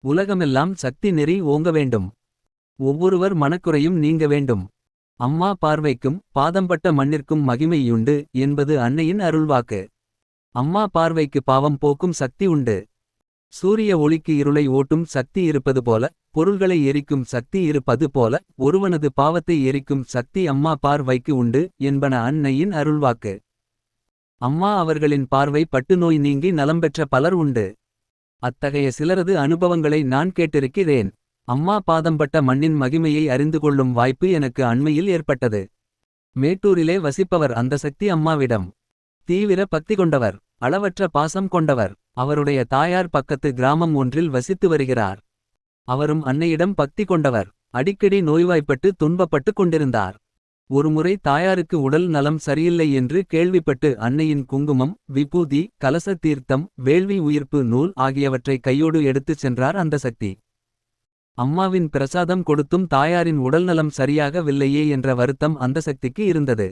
உலகமெல்லாம் சக்தி நெறி ஓங்க வேண்டும். ஒவ்வொருவர் மனக்குறையும் நீங்க வேண்டும். அம்மா பார்வைக்கும் பாதம்பட்ட மண்ணிற்கும் மகிமையுண்டு என்பது அன்னையின் அருள்வாக்கு. அம்மா பார்வைக்கு பாவம் போக்கும் சக்தி உண்டு. சூரிய ஒளிக்கு இருளை ஓட்டும் சக்தி இருப்பது போல, பொருள்களை எரிக்கும் சக்தி இருப்பது போல, ஒருவனது பாவத்தை எரிக்கும் சக்தி அம்மா பார்வைக்கு உண்டு என்பன அன்னையின் அருள்வாக்கு. அம்மா அவர்களின் பார்வை பட்டு நோய் நீங்கி நலம்பெற்ற பலர் உண்டு. அத்தகைய சிலரது அனுபவங்களை நான் கேட்டிருக்கிறேன். அம்மா பாதம்பட்ட மண்ணின் மகிமையை அறிந்து கொள்ளும் வாய்ப்பு எனக்கு அண்மையில் ஏற்பட்டது. மேட்டூரிலே வசிப்பவர் அந்த சக்தி அம்மாவிடம் தீவிர பக்தி கொண்டவர், அளவற்ற பாசம் கொண்டவர். அவருடைய தாயார் பக்கத்து கிராமம் ஒன்றில் வசித்து வருகிறார். அவரும் அன்னையிடம் பக்தி கொண்டவர். அடிக்கடி நோய்வாய்ப்பட்டு துன்பப்பட்டு கொண்டிருந்தார். ஒருமுறை தாயாருக்கு உடல் நலம் சரியில்லை என்று கேள்விப்பட்டு அன்னையின் குங்குமம், விபூதி, கலச தீர்த்தம், வேள்வி உயிர்ப்பு நூல் ஆகியவற்றை கையோடு எடுத்துச் சென்றார் அந்த சக்தி. அம்மாவின் பிரசாதம் கொடுத்தும் தாயாரின் உடல்நலம் சரியாகவில்லையே என்ற வருத்தம் அந்த சக்திக்கு இருந்தது.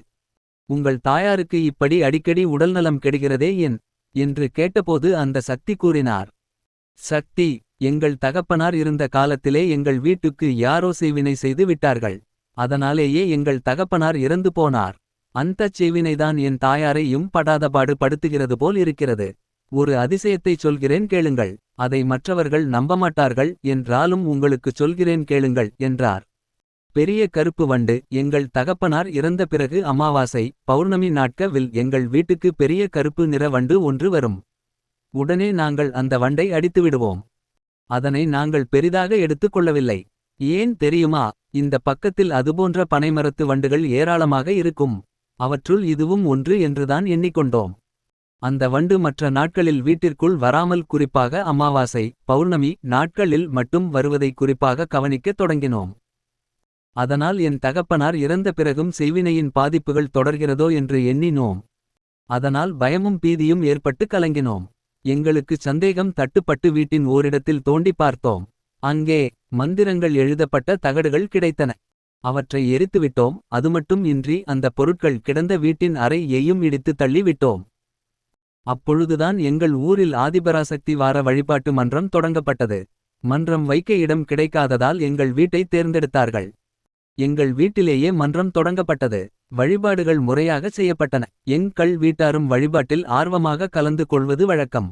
உங்கள் தாயாருக்கு இப்படி அடிக்கடி உடல்நலம் கெடுகிறதே ஏன் என்று கேட்டபோது அந்த சக்தி கூறினார். சக்தி, எங்கள் தகப்பனார் இருந்த காலத்திலே எங்கள் வீட்டுக்கு யாரோ செய்வினை செய்து விட்டார்கள். அதனாலேயே எங்கள் தகப்பனார் இறந்து போனார். அந்தச் செய்வினைதான் என் தாயாரையும் படாதபாடு படுத்துகிறது போல் இருக்கிறது. ஒரு அதிசயத்தைச் சொல்கிறேன் கேளுங்கள். அதை மற்றவர்கள் நம்பமாட்டார்கள் என்றாலும் உங்களுக்குச் சொல்கிறேன் கேளுங்கள் என்றார். பெரிய கருப்பு வண்டு எங்கள் தகப்பனார் இறந்த பிறகு அமாவாசை பௌர்ணமி நாட்களில் எங்கள் வீட்டுக்கு பெரிய கருப்பு நிற வண்டு ஒன்று வரும். உடனே நாங்கள் அந்த வண்டை அடித்துவிடுவோம். அதனை நாங்கள் பெரிதாக எடுத்துக் கொள்ளவில்லை. ஏன் தெரியுமா? இந்த பக்கத்தில் அதுபோன்ற பனைமரத்து வண்டுகள் ஏராளமாக இருக்கும். அவற்றுள் இதுவும் ஒன்று என்றுதான் எண்ணிக்கொண்டோம். அந்த வண்டு மற்ற நாட்களில் வீட்டிற்குள் வராமல் குறிப்பாக அமாவாசை பௌர்ணமி நாட்களில் மட்டும் வருவதை குறிப்பாக கவனிக்கத் தொடங்கினோம். அதனால் என் தகப்பனார் இறந்த பிறகும் செய்வினையின் பாதிப்புகள் தொடர்கிறதோ என்று எண்ணினோம். அதனால் பயமும் பீதியும் ஏற்பட்டு கலங்கினோம். எங்களுக்கு சந்தேகம் தட்டுப்பட்டு வீட்டின் ஓரிடத்தில் தோண்டி பார்த்தோம். அங்கே மந்திரங்கள் எழுதப்பட்ட தகடுகள் கிடைத்தன. அவற்றை எரித்துவிட்டோம். அதுமட்டும் இன்றி அந்த பொருட்கள் கிடந்த வீட்டின் அறையையும் இடித்து தள்ளி விட்டோம். அப்பொழுதுதான் எங்கள் ஊரில் ஆதிபராசக்தி வார வழிபாட்டு மன்றம் தொடங்கப்பட்டது. மன்றம் வைக்க இடம் கிடைக்காததால் எங்கள் வீட்டை தேர்ந்தெடுத்தார்கள். எங்கள் வீட்டிலேயே மன்றம் தொடங்கப்பட்டது. வழிபாடுகள் முறையாக செய்யப்பட்டன. எங்கள் வீட்டாரும் வழிபாட்டில் ஆர்வமாக கலந்து கொள்வது வழக்கம்.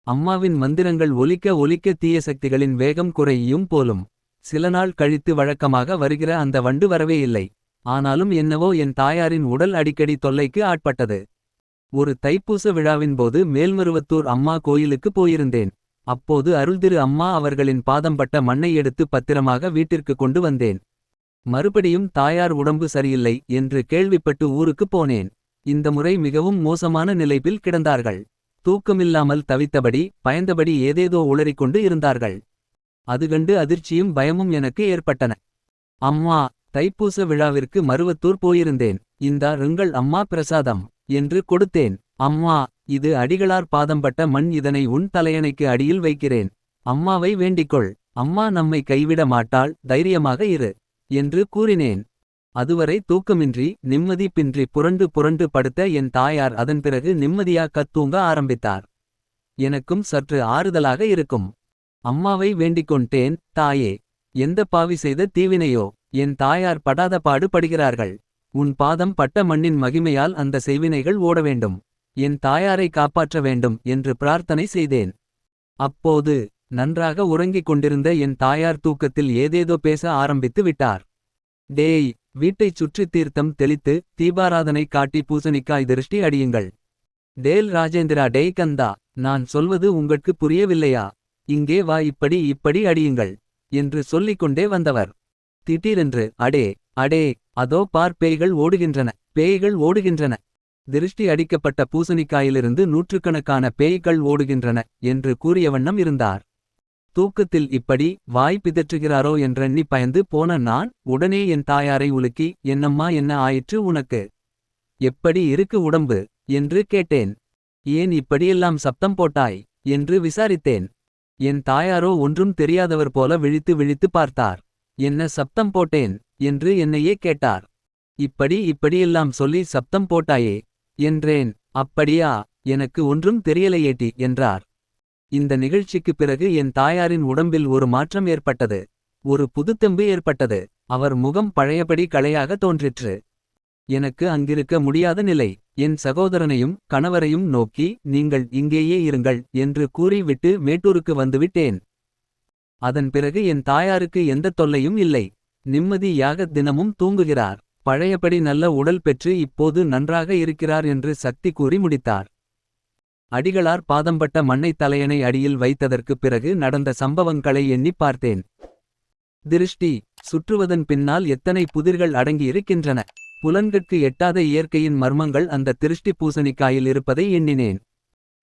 அம்மாவின் மந்திரங்கள் ஒலிக்க ஒலிக்க தீய சக்திகளின் வேகம் குறையும் போலும். சில நாள் கழித்து வழக்கமாக வருகிற அந்த வண்டு வரவே இல்லை. ஆனாலும் என்னவோ என் தாயாரின் உடல் அடிக்கடி தொல்லைக்கு ஆட்பட்டது. ஒரு தைப்பூச விழாவின் போது மேல்மருவத்தூர் அம்மா கோயிலுக்கு போயிருந்தேன். அப்போது அருள்திரு அம்மா அவர்களின் பாதம்பட்ட மண்ணை எடுத்து பத்திரமாக வீட்டிற்கு கொண்டு வந்தேன். மறுபடியும் தாயார் உடம்பு சரியில்லை என்று கேள்விப்பட்டு ஊருக்கு போனேன். இந்த முறை மிகவும் மோசமான நிலையில் கிடந்தார்கள். தூக்கமில்லாமல் தவித்தபடி பயந்தபடி ஏதேதோ உளறிக்கொண்டு இருந்தார்கள். அதுகண்டு அதிர்ச்சியும் பயமும் எனக்கு ஏற்பட்டன. அம்மா, தைப்பூச விழாவிற்கு மருவத்தூர் போயிருந்தேன். இந்தாருங்கள் அம்மா பிரசாதம் என்று கொடுத்தேன். அம்மா, இது அடிகளார் பாதம்பட்ட மண், இதனை உன் தலையணைக்கு அடியில் வைக்கிறேன். அம்மாவை வேண்டிக்கொள். அம்மா நம்மை கைவிட மாட்டாள், தைரியமாக இரு என்று கூறினேன். அதுவரை தூக்கமின்றி நிம்மதி பின்றி புரண்டு புரண்டு படுத்த என் தாயார் அதன் பிறகு நிம்மதியாகத் தூங்க ஆரம்பித்தார். எனக்கும் சற்று ஆறுதலாக இருக்கும். அம்மாவை வேண்டிக்கொண்டேன். தாயே, எந்த பாவி செய்த தீவினையோ என் தாயார் படாத பாடு படுகிறார்கள். உன் பாதம் பட்ட மண்ணின் மகிமையால் அந்த செய்வினைகள் ஓட வேண்டும். என் தாயாரை காப்பாற்ற வேண்டும் என்று பிரார்த்தனை செய்தேன். அப்போது நன்றாக உறங்கிக் கொண்டிருந்த என் தாயார் தூக்கத்தில் ஏதேதோ பேச ஆரம்பித்து விட்டார். டேய், வீட்டைச் சுற்றி தீர்த்தம் தெளித்து தீபாராதனை காட்டி பூசணிக்காய் திருஷ்டி அடியுங்கள். டேல் ராஜேந்திரா, டேய் கந்தா, நான் சொல்வது உங்களுக்கு புரியவில்லையா? இங்கே வா, இப்படி இப்படி அடியுங்கள் என்று சொல்லிக்கொண்டே வந்தவர் திடீரென்று அடே அடே, அதோ பார், பேய்கள் ஓடுகின்றன, பேய்கள் ஓடுகின்றன. திருஷ்டி அடிக்கப்பட்ட பூசணிக்காயிலிருந்து நூற்றுக்கணக்கான பேய்கள் ஓடுகின்றன என்று கூறிய வண்ணம் இருந்தார். தூக்கத்தில் இப்படி வாய் பிதற்றுகிறாரோ என்றெண்ணி பயந்து போன நான் உடனே என் தாயாரை உலுக்கி, என்னம்மா, என்ன ஆயிற்று உனக்கு? எப்படி இருக்கு உடம்பு என்று கேட்டேன். ஏன் இப்படியெல்லாம் சப்தம் போட்டாய் என்று விசாரித்தேன். என் தாயாரோ ஒன்றும் தெரியாதவர் போல விழித்து விழித்து பார்த்தார். என்ன சப்தம் போட்டேன் என்று என்னையே கேட்டார். இப்படியெல்லாம் சொல்லி சப்தம் போட்டாயே என்றேன். அப்படியா, எனக்கு ஒன்றும் தெரியலையேட்டி என்றார். இந்த நிகழ்ச்சிக்குப் பிறகு என் தாயாரின் உடம்பில் ஒரு மாற்றம் ஏற்பட்டது. ஒரு புதுத்தெம்பு ஏற்பட்டது. அவர் முகம் பழையபடி களையாக தோன்றிற்று. எனக்கு அங்கிருக்க முடியாத நிலை. என் சகோதரனையும் கணவரையும் நோக்கி, நீங்கள் இங்கேயே இருங்கள் என்று கூறிவிட்டு மேட்டூருக்கு வந்துவிட்டேன். அதன் பிறகு என் தாயாருக்கு எந்த தொல்லையும் இல்லை. நிம்மதியாக தினமும் தூங்குகிறார். பழையபடி நல்ல உடல் பெற்று இப்போது நன்றாக இருக்கிறார் என்று சக்தி கூறி முடித்தார். அடிகளார் பாதம்பட்ட மண்ணை தலையணை அடியில் வைத்ததற்குப் பிறகு நடந்த சம்பவங்களை எண்ணிப் பார்த்தேன். திருஷ்டி சுற்றுவதன் பின்னால் எத்தனை புதிர்கள் அடங்கியிருக்கின்றன. புலன்கட்கு எட்டாத இயற்கையின் மர்மங்கள் அந்த திருஷ்டி பூசணிக்காயில் இருப்பதை எண்ணினேன்.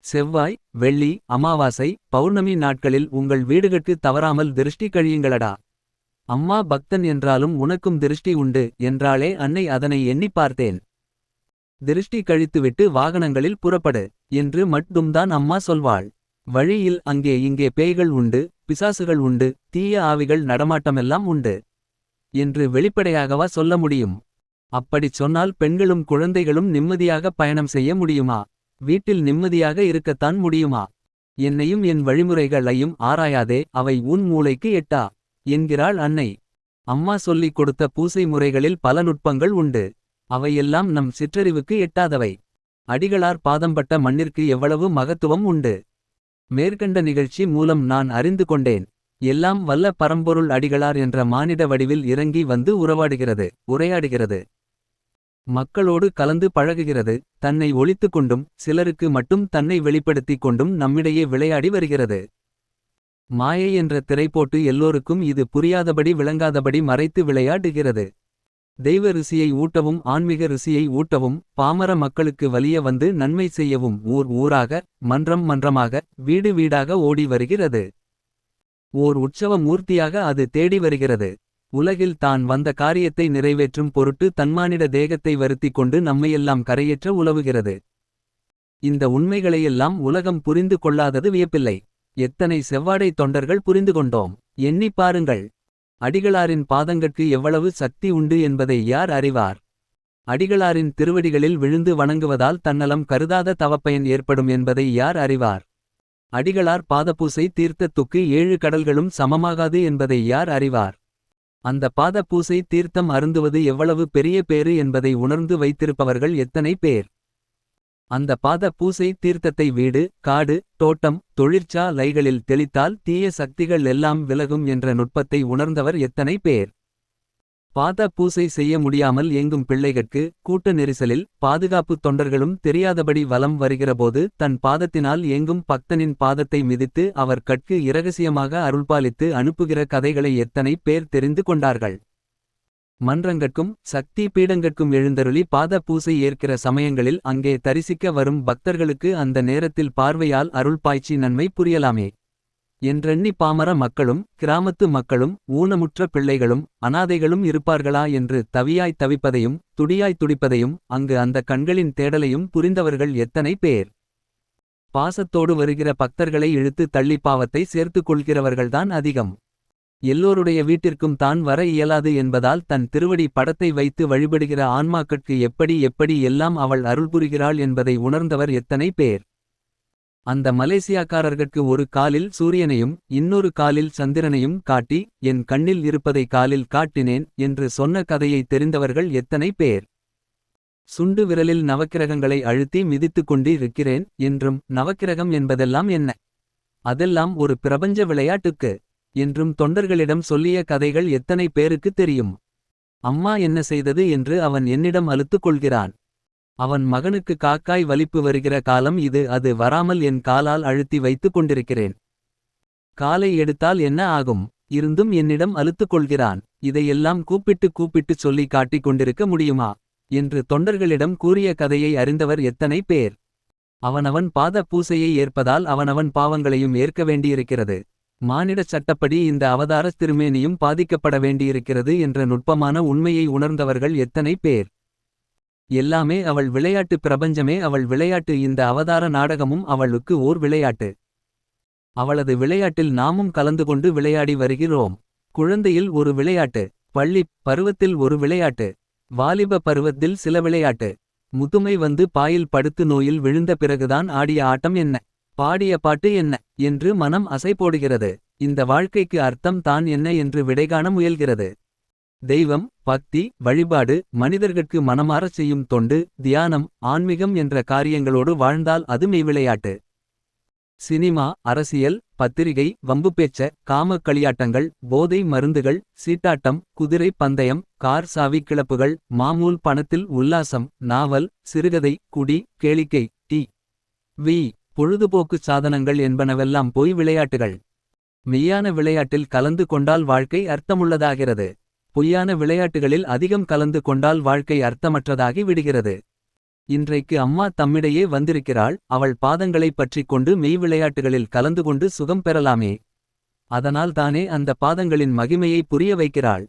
செவ்வாய், வெள்ளி, அமாவாசை, பௌர்ணமி நாட்களில் உங்கள் வீடுகட்கு தவறாமல் திருஷ்டி கழியுங்களடா. அம்மா பக்தன் என்றாலும் உனக்கும் திருஷ்டி உண்டு என்றாளே அன்னை. அதனை எண்ணிப் பார்த்தேன். திருஷ்டி கழித்துவிட்டு வாகனங்களில் புறப்படு என்று மட்டும்தான் அம்மா சொல்வாள். வழியில் அங்கே இங்கே பேய்கள் உண்டு, பிசாசுகள் உண்டு, தீய ஆவிகள் நடமாட்டமெல்லாம் உண்டு என்று வெளிப்படையாகவா சொல்ல முடியும்? அப்படிச் சொன்னால் பெண்களும் குழந்தைகளும் நிம்மதியாக பயணம் செய்ய முடியுமா? வீட்டில் நிம்மதியாக இருக்கத்தான் முடியுமா? என்னையும் என் வழிமுறைகளையும் ஆராயாதே, அவை உன் மூளைக்கு எட்டா என்கிறாள் அன்னை. அம்மா சொல்லிக் கொடுத்த பூசை முறைகளில் பல நுட்பங்கள் உண்டு. அவையெல்லாம் நம் சிற்றறிவுக்கு எட்டாதவை. அடிகளார் பாதம்பட்ட மண்ணிற்கு எவ்வளவு மகத்துவம் உண்டு. மேற்கண்ட நிகழ்ச்சி மூலம் நான் அறிந்து கொண்டேன். எல்லாம் வல்ல பரம்பொருள் அடிகளார் என்ற மானிட வடிவில் இறங்கி வந்து உரையாடுகிறது. மக்களோடு கலந்து பழகுகிறது. தன்னை ஒளித்துக் கொண்டும் சிலருக்கு மட்டும் தன்னை வெளிப்படுத்திக் கொண்டும் நம்மிடையே விளையாடி வருகிறது. மாயை என்ற திரை போட்டு எல்லோருக்கும் இது புரியாதபடி விளங்காதபடி மறைத்து விளையாடுகிறது. தெய்வ ருசியை ஊட்டவும் ஆன்மீக ருசியை ஊட்டவும் பாமர மக்களுக்கு வலிய வந்து நன்மை செய்யவும் ஊர் ஊராக மன்றம் மன்றமாக வீடு வீடாக ஓடி வருகிறது. ஓர் உற்சவ மூர்த்தியாக அது தேடி வருகிறது. உலகில் தான் வந்த காரியத்தை நிறைவேற்றும் பொருட்டு தன்மானிட தேகத்தை வருத்திக் கொண்டு நம்மையெல்லாம் கரையேற்ற உலவுகிறது. இந்த உண்மைகளையெல்லாம் உலகம் புரிந்து கொள்ளாதது வியப்பில்லை. எத்தனை செவ்வாடை தொண்டர்கள் புரிந்து கொண்டோம். எண்ணிப் பாருங்கள். அடிகளாரின் பாதங்கட்கு எவ்வளவு சக்தி உண்டு என்பதை யார் அறிவார்? அடிகளாரின் திருவடிகளில் விழுந்து வணங்குவதால் தன்னலம் கருதாத தவப்பயன் ஏற்படும் என்பதை யார் அறிவார்? அடிகளார் பாதப்பூசை தீர்த்தத்துக்கு 7 கடல்களும் சமமாகாது என்பதை யார் அறிவார்? அந்த பாதப்பூசை தீர்த்தம் அருந்துவது எவ்வளவு பெரிய பேறு என்பதை உணர்ந்து வைத்திருப்பவர்கள் எத்தனை பேர்? அந்த பாத பூசை தீர்த்தத்தை வீடு, காடு, தோட்டம், தொழிற்சாலைகளில் தெளித்தால் தீய சக்திகள் எல்லாம் விலகும் என்ற நுட்பத்தை உணர்ந்தவர் எத்தனை பேர்? பாத பூசை செய்ய முடியாமல் எங்கும் பிள்ளைகட்கு கூட்ட நெரிசலில் பாதுகாப்பு தொண்டர்களும் தெரியாதபடி வலம் வருகிறபோது தன் பாதத்தினால் எங்கும் பக்தனின் பாதத்தை மிதித்து அவர் கட்கு இரகசியமாக அருள்பாலித்து அனுப்புகிற கதைகளை எத்தனை பேர் தெரிந்து கொண்டார்கள்? மன்றங்கட்கும் சக்தி பீடங்கட்கும் எழுந்தருளி பாத பூசை ஏற்கிற சமயங்களில் அங்கே தரிசிக்க வரும் பக்தர்களுக்கு அந்த நேரத்தில் பார்வையால் அருள் பாய்ச்சி நன்மை புரியலாமே என்றெண்ணி பாமர மக்களும் கிராமத்து மக்களும் ஊனமுற்ற பிள்ளைகளும் அனாதைகளும் இருப்பார்களா என்று தவியாய் தவிப்பதையும் துடியாய் துடிப்பதையும் அங்கு அந்த கண்களின் தேடலையும் புரிந்தவர்கள் எத்தனை பேர்? பாசத்தோடு வருகிற பக்தர்களை இழுத்து தள்ளி பாவத்தை சேர்த்து கொள்கிறவர்கள்தான் அதிகம். எல்லோருடைய வீட்டிற்கும் தான் வர இயலாது என்பதால் தன் திருவடி படத்தை வைத்து வழிபடுகிற ஆன்மாக்கட்கு எப்படி எல்லாம் அவள் அருள்புரிகிறாள் என்பதை உணர்ந்தவர் எத்தனை பேர்? அந்த மலேசியாக்காரர்கட்கு ஒரு காலில் சூரியனையும் இன்னொரு காலில் சந்திரனையும் காட்டி என் கண்ணில் இருப்பதை காலில் காட்டினேன் என்று சொன்ன கதையை தெரிந்தவர்கள் எத்தனை பேர்? சுண்டு விரலில் நவக்கிரகங்களை அழுத்தி மிதித்துக் கொண்டிருக்கிறேன் என்றும் நவக்கிரகம் என்பதெல்லாம் என்ன? அதெல்லாம் ஒரு பிரபஞ்ச விளையாட்டுக்கு என்றும் தொண்டர்களிடம் சொல்லிய கதைகள் எத்தனை பேருக்கு தெரியும்? அம்மா என்ன செய்தது என்று அவன் என்னிடம் அலுத்துக் கொள்கிறான். அவன் மகனுக்கு காக்காய் வலிப்பு வருகிற காலம் இது. அது வராமல் என் காலால் அழுத்தி வைத்துக் கொண்டிருக்கிறேன். காலை எடுத்தால் என்ன ஆகும்? இருந்தும் என்னிடம் அலுத்துக் கொள்கிறான். இதையெல்லாம் கூப்பிட்டு சொல்லி காட்டிக் கொண்டிருக்க முடியுமா என்று தொண்டர்களிடம் கூறிய கதையை அறிந்தவர் எத்தனை பேர்? அவனவன் பாத பூசையை ஏற்பதால் அவனவன் பாவங்களையும் ஏற்க வேண்டியிருக்கிறது. மானிடச் சட்டப்படி இந்த அவதார திருமேனியும் பாதிக்கப்பட வேண்டியிருக்கிறது என்ற நுட்பமான உண்மையை உணர்ந்தவர்கள் எத்தனை பேர்? எல்லாமே அவள் விளையாட்டு. பிரபஞ்சமே அவள் விளையாட்டு. இந்த அவதார நாடகமும் அவளுக்கு ஓர் விளையாட்டு. அவளது விளையாட்டில் நாமும் கலந்து கொண்டு விளையாடி வருகிறோம். குழந்தையில் ஒரு விளையாட்டு, பள்ளி பருவத்தில் ஒரு விளையாட்டு, வாலிப பருவத்தில் சில விளையாட்டு, முதுமை வந்து பாயில் படுத்து நோயில் விழுந்த பிறகுதான் ஆடிய ஆட்டம் என்ன? பாடிய பாட்டு என்ன என்று மனம் அசை போடுகிறது. இந்த வாழ்க்கைக்கு அர்த்தம் தான் என்ன என்று விடைகாண முயல்கிறது. தெய்வம், பக்தி, வழிபாடு, மனிதர்கட்கு மனமாரச் செய்யும் தொண்டு, தியானம், ஆன்மீகம் என்ற காரியங்களோடு வாழ்ந்தால் அது மெய்விளையாட்டு. சினிமா, அரசியல், பத்திரிகை, வம்புப்பேச்ச, காமக் களியாட்டங்கள், போதை மருந்துகள், சீட்டாட்டம், குதிரை பந்தயம், கார் சாவி கிளப்புகள், மாமூல் பணத்தில் உல்லாசம், நாவல், சிறுகதை, குடி, கேளிக்கை, டி.வி. பொழுதுபோக்குச் சாதனங்கள் என்பனவெல்லாம் பொய் விளையாட்டுகள். மெய்யான விளையாட்டில் கலந்து கொண்டால் வாழ்க்கை அர்த்தமுள்ளதாகிறது. பொய்யான விளையாட்டுகளில் அதிகம் கலந்து கொண்டால் வாழ்க்கை அர்த்தமற்றதாகி விடுகிறது. இன்றைக்கு அம்மா தம்மிடையே வந்திருக்கிறாள். அவள் பாதங்களைப் பற்றிக் கொண்டு மெய் விளையாட்டுகளில் கலந்து கொண்டு சுகம் பெறலாமே. அதனால் தானே அந்த பாதங்களின் மகிமையை புரிய வைக்கிறாள்.